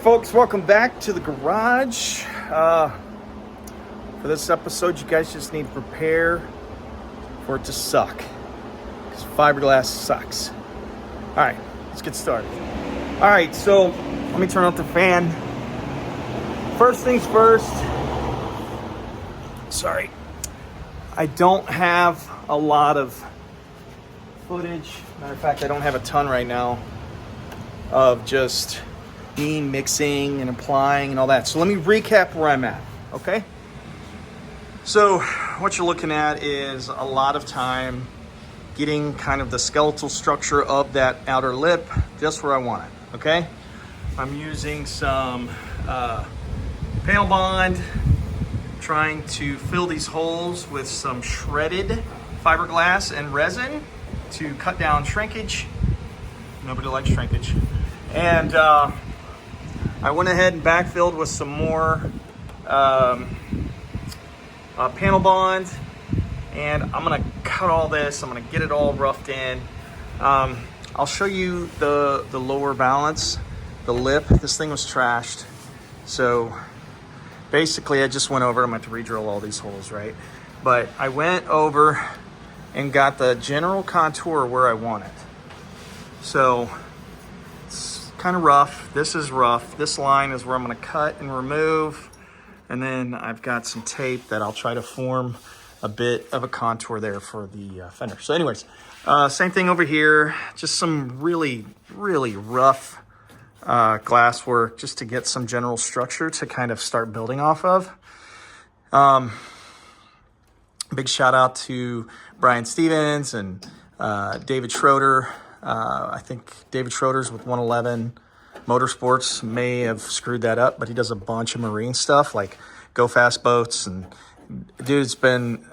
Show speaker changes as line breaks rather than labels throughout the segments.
folks, welcome back to the garage. For this episode, you guys just need to prepare for it to suck, because fiberglass sucks. All right, let's get started. All right, so let me turn off the fan. First things first, sorry, I don't have a lot of footage. Matter of fact, I don't have a ton right now of just me mixing and applying and all that. So let me recap where I'm at, okay? So what you're looking at is a lot of time getting kind of the skeletal structure of that outer lip just where I want it, okay? I'm using some panel bond, trying to fill these holes with some shredded fiberglass and resin to cut down shrinkage. Nobody likes shrinkage. And I went ahead and backfilled with some more panel bond, and I'm gonna cut all this. I'm gonna get it all roughed in. I'll show you the lower valance, the lip. This thing was trashed, so basically I just went over. I'm gonna have to re-drill all these holes, right? But I went over and got the general contour where I want it. So it's kind of rough. This is rough. This line is where I'm gonna cut and remove. And then I've got some tape that I'll try to form a bit of a contour there for the fender. So anyways, same thing over here. Just some really, really rough glass work just to get some general structure to kind of start building off of. Big shout out to Brian Stevens and David Schroeder. I think David Schroeder's with 111 Motorsports, may have screwed that up, but he does a bunch of marine stuff like Go Fast boats, and dude's been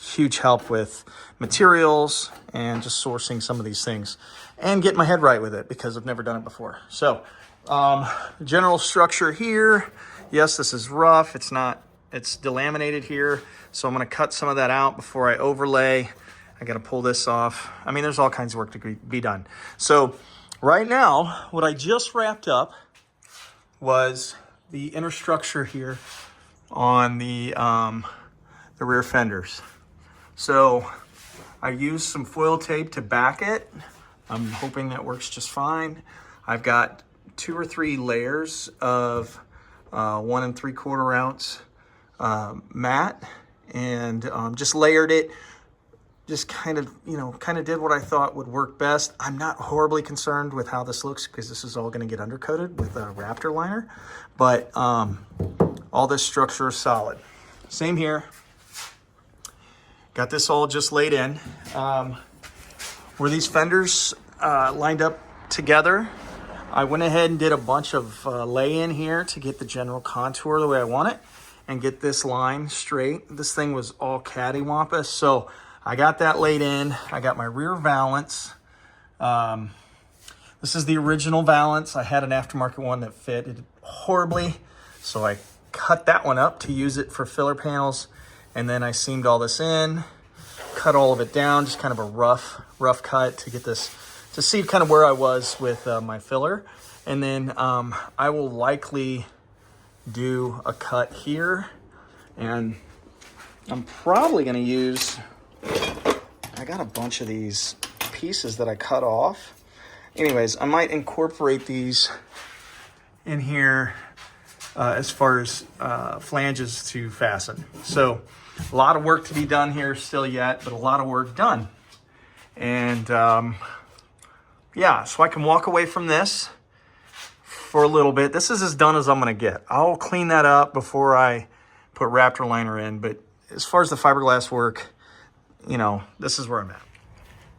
huge help with materials and just sourcing some of these things and getting my head right with it because I've never done it before. So general structure here, yes, this is rough. It's delaminated here, so I'm going to cut some of that out before I overlay. I got to pull this off. I mean, there's all kinds of work to be done. So right now, what I just wrapped up was the inner structure here on the rear fenders. So I used some foil tape to back it. I'm hoping that works just fine. I've got 2 or 3 layers of 1 3/4 ounce mat, and just layered it. Just kind of did what I thought would work best. I'm not horribly concerned with how this looks because this is all going to get undercoated with a Raptor liner, but all this structure is solid. Same here. Got this all just laid in. Where these fenders lined up together, I went ahead and did a bunch of lay-in here to get the general contour the way I want it and get this line straight. This thing was all cattywampus, so I got that laid in. I got my rear valance. This is the original valance. I had an aftermarket one that fitted horribly, so I cut that one up to use it for filler panels, and then I seamed all this in, cut all of it down, just kind of a rough cut to get this, to see kind of where I was with my filler. And then I will likely do a cut here, and I'm probably gonna use, I got a bunch of these pieces that I cut off. Anyways, I might incorporate these in here as far as flanges to fasten. So a lot of work to be done here still yet, but a lot of work done. And yeah, so I can walk away from this for a little bit. This is as done as I'm gonna get. I'll clean that up before I put Raptor liner in, but as far as the fiberglass work, this is where I'm at.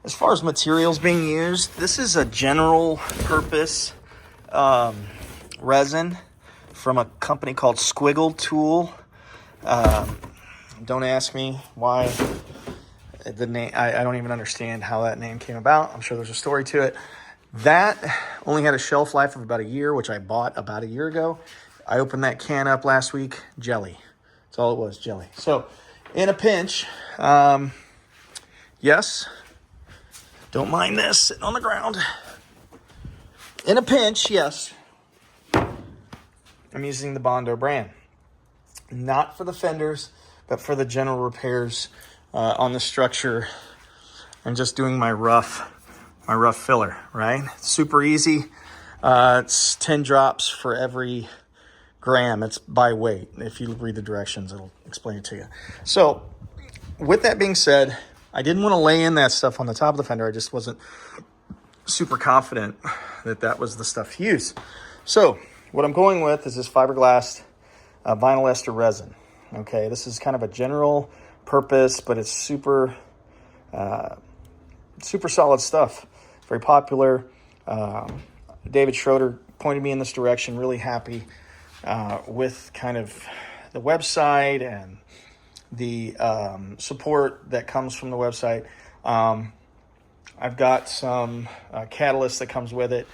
As far as materials being used, this is a general purpose resin from a company called Squiggle Tool. Don't ask me why the name, I don't even understand how that name came about. I'm sure there's a story to it. That only had a shelf life of about a year, which I bought about a year ago. I opened that can up last week, jelly. That's all it was, jelly. So in a pinch, yes, don't mind this sitting on the ground. In a pinch, yes, I'm using the Bondo brand. Not for the fenders, but for the general repairs on the structure. I'm just doing my rough filler, right? Super easy. It's 10 drops for every gram. It's by weight. If you read the directions, it'll explain it to you. So with that being said, I didn't want to lay in that stuff on the top of the fender. I just wasn't super confident that that was the stuff to use. So what I'm going with is this Fiberglass vinyl ester resin. Okay, this is kind of a general purpose, but it's super solid stuff. Very popular. David Schroeder pointed me in this direction. Really happy with kind of the website and the support that comes from the website. I've got some catalyst that comes with it.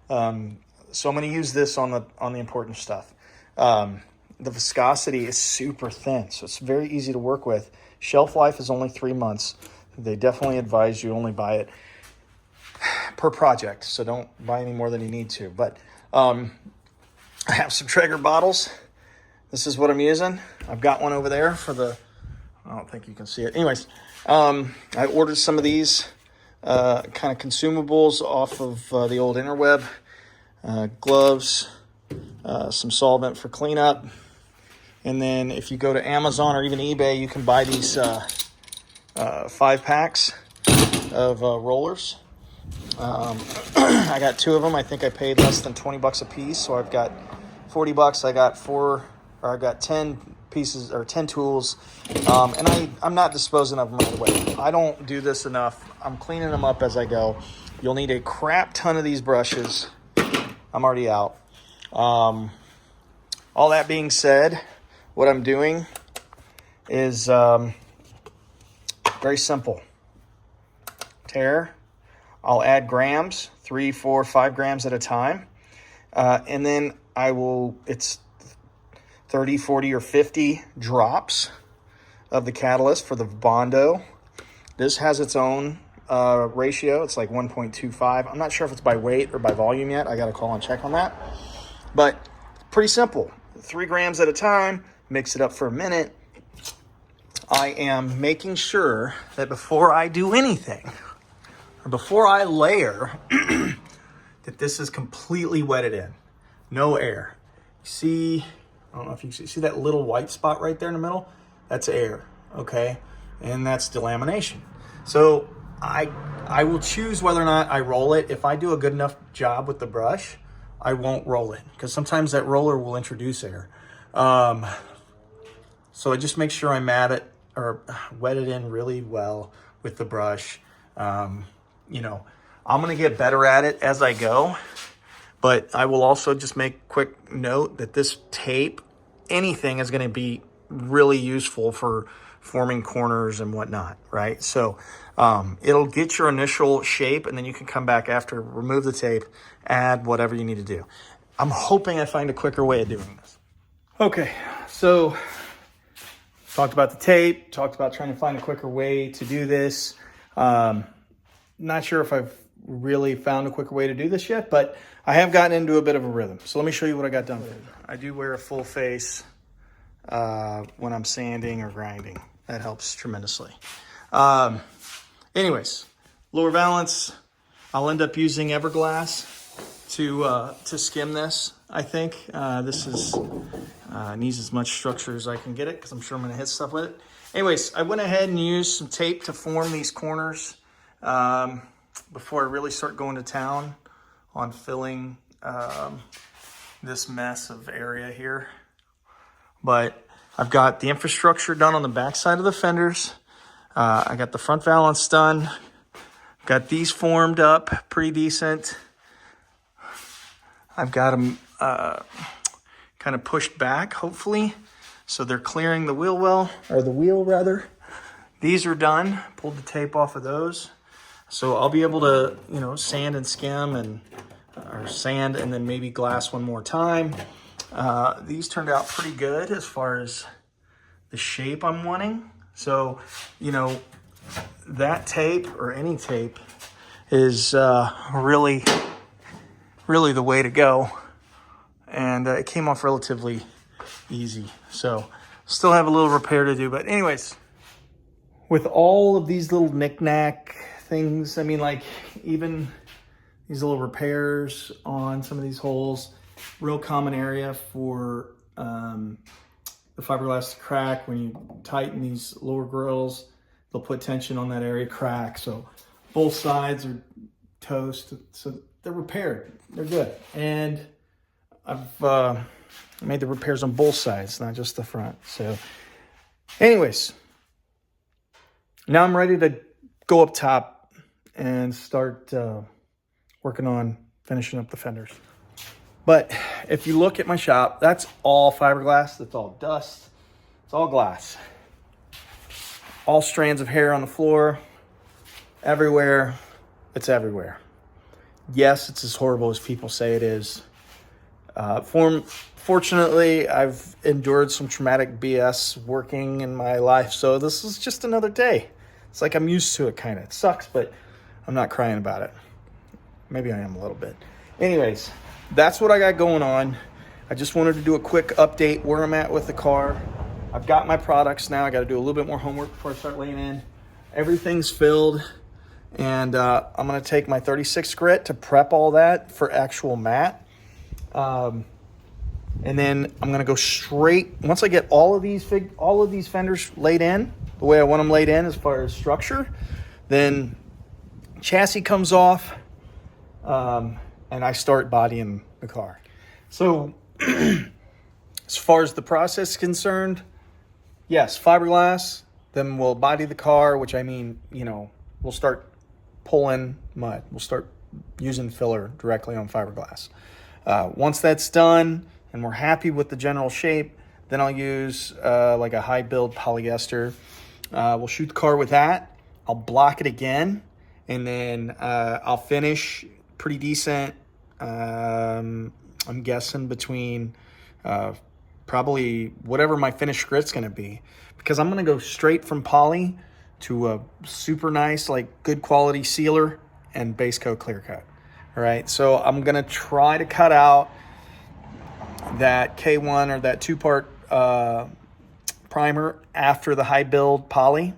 So I'm going to use this on the important stuff. The viscosity is super thin, so it's very easy to work with. Shelf life is only 3 months. They definitely advise you only buy it per project, so don't buy any more than you need to. But I have some Traeger bottles. This is what I'm using. I've got one over there for the, I don't think you can see it. Anyways, I ordered some of these kind of consumables off of the old interweb. Gloves, some solvent for cleanup. And then if you go to Amazon or even eBay, you can buy these 5 packs of rollers. I got 2 of them. I think I paid less than 20 bucks a piece. So I've got 40 bucks. I got 10 pieces or 10 tools. And I'm not disposing of them right away. I don't do this enough. I'm cleaning them up as I go. You'll need a crap ton of these brushes. I'm already out. All that being said, what I'm doing is very simple. Tare. I'll add grams, 3, 4, 5 grams at a time. And then it's 30, 40, or 50 drops of the catalyst for the Bondo. This has its own ratio. It's like 1.25. I'm not sure if it's by weight or by volume yet. I got to call and check on that. But pretty simple. 3 grams at a time. Mix it up for a minute. I am making sure that before I do anything, or before I layer, that this is completely wetted in. No air. See, I don't know if you can see that little white spot right there in the middle? That's air, okay? And that's delamination. So I will choose whether or not I roll it. If I do a good enough job with the brush, I won't roll it, because sometimes that roller will introduce air. So I just make sure I'm at it or wet it in really well with the brush. I'm going to get better at it as I go, but I will also just make quick note that this tape, anything, is going to be really useful for forming corners and whatnot, right? So it'll get your initial shape, and then you can come back after, remove the tape, add whatever you need to do. I'm hoping I find a quicker way of doing this. Okay, so talked about the tape, talked about trying to find a quicker way to do this. Not sure if I've really found a quicker way to do this yet, but I have gotten into a bit of a rhythm. So let me show you what I got done. I do wear a full face when I'm sanding or grinding. That helps tremendously. Anyways, lower valance. I'll end up using Fiberglass to skim this. I think this needs as much structure as I can get it, because I'm sure I'm going to hit stuff with it. Anyways, I went ahead and used some tape to form these corners before I really start going to town on filling this mess of area here. But I've got the infrastructure done on the back side of the fenders. I got the front valance done. Got these formed up pretty decent. I've got them kind of pushed back, hopefully, so they're clearing the wheel well, or the wheel rather. These are done. Pulled the tape off of those. So I'll be able to, sand and skim or sand and then maybe glass one more time. These turned out pretty good as far as the shape I'm wanting. So, that tape or any tape is really the way to go. and it came off relatively easy. So still have a little repair to do, but anyways, with all of these little knick-knack things, I mean, like even these little repairs on some of these holes, real common area for the fiberglass to crack. When you tighten these lower grills, they'll put tension on that area, crack. So both sides are toast, so they're repaired, they're good. And I've made the repairs on both sides, not just the front. So anyways, now I'm ready to go up top and start working on finishing up the fenders. But if you look at my shop, that's all fiberglass, that's all dust, it's all glass. All strands of hair on the floor, everywhere, it's everywhere. Yes, it's as horrible as people say it is. Fortunately, I've endured some traumatic BS working in my life, so this is just another day. It's like I'm used to it, kind of. It sucks, but I'm not crying about it. Maybe I am a little bit. Anyways, that's what I got going on. I just wanted to do a quick update where I'm at with the car. I've got my products now. I got to do a little bit more homework before I start laying in. Everything's filled, and I'm going to take my 36 grit to prep all that for actual mat. And then I'm going to go straight, once I get all of these fenders laid in, the way I want them laid in as far as structure, then chassis comes off, and I start bodying the car. So as far as the process is concerned, yes, fiberglass, then we'll body the car, which I mean, you know, we'll start pulling mud. We'll start using filler directly on fiberglass. Once that's done and we're happy with the general shape, then I'll use like a high build polyester. We'll shoot the car with that. I'll block it again, and then I'll finish pretty decent. I'm guessing between probably whatever my finished grit's going to be, because I'm going to go straight from poly to a super nice, like good quality sealer and base coat clear coat. All right, so I'm going to try to cut out that K1 or that two-part primer after the high build poly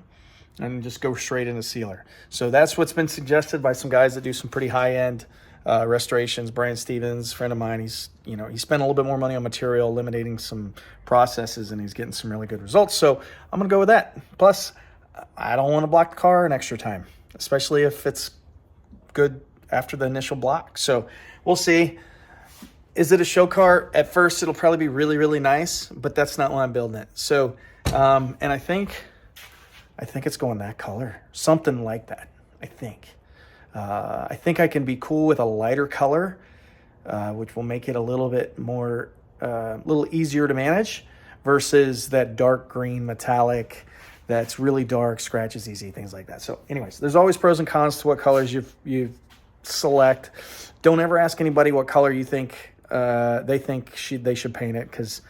and just go straight into sealer. So that's what's been suggested by some guys that do some pretty high-end restorations. Brian Stevens, friend of mine, he spent a little bit more money on material, eliminating some processes, and he's getting some really good results. So I'm going to go with that. Plus, I don't want to block the car an extra time, especially if it's good after the initial block. So we'll see. Is it a show car? At first, it'll probably be really, really nice, but that's not why I'm building it. So, and I think it's going that color, something like that. I think I can be cool with a lighter color, which will make it a little bit more, a little easier to manage, versus that dark green metallic that's really dark, scratches easy, things like that. So anyways, there's always pros and cons to what colors you select. Don't ever ask anybody what color you think they think they should paint it, because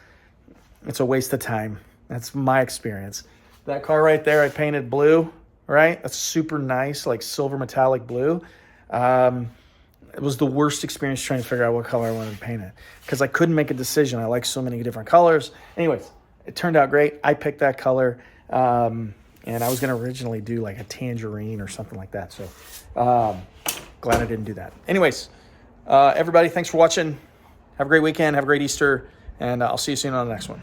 it's a waste of time. That's my experience. That car right there, I painted blue, right? That's super nice, like silver metallic blue. It was the worst experience trying to figure out what color I wanted to paint it, because I couldn't make a decision. I like so many different colors. Anyways, it turned out great. I picked that color, and I was going to originally do like a tangerine or something like that. So glad I didn't do that. Anyways, everybody, thanks for watching. Have a great weekend. Have a great Easter, and I'll see you soon on the next one.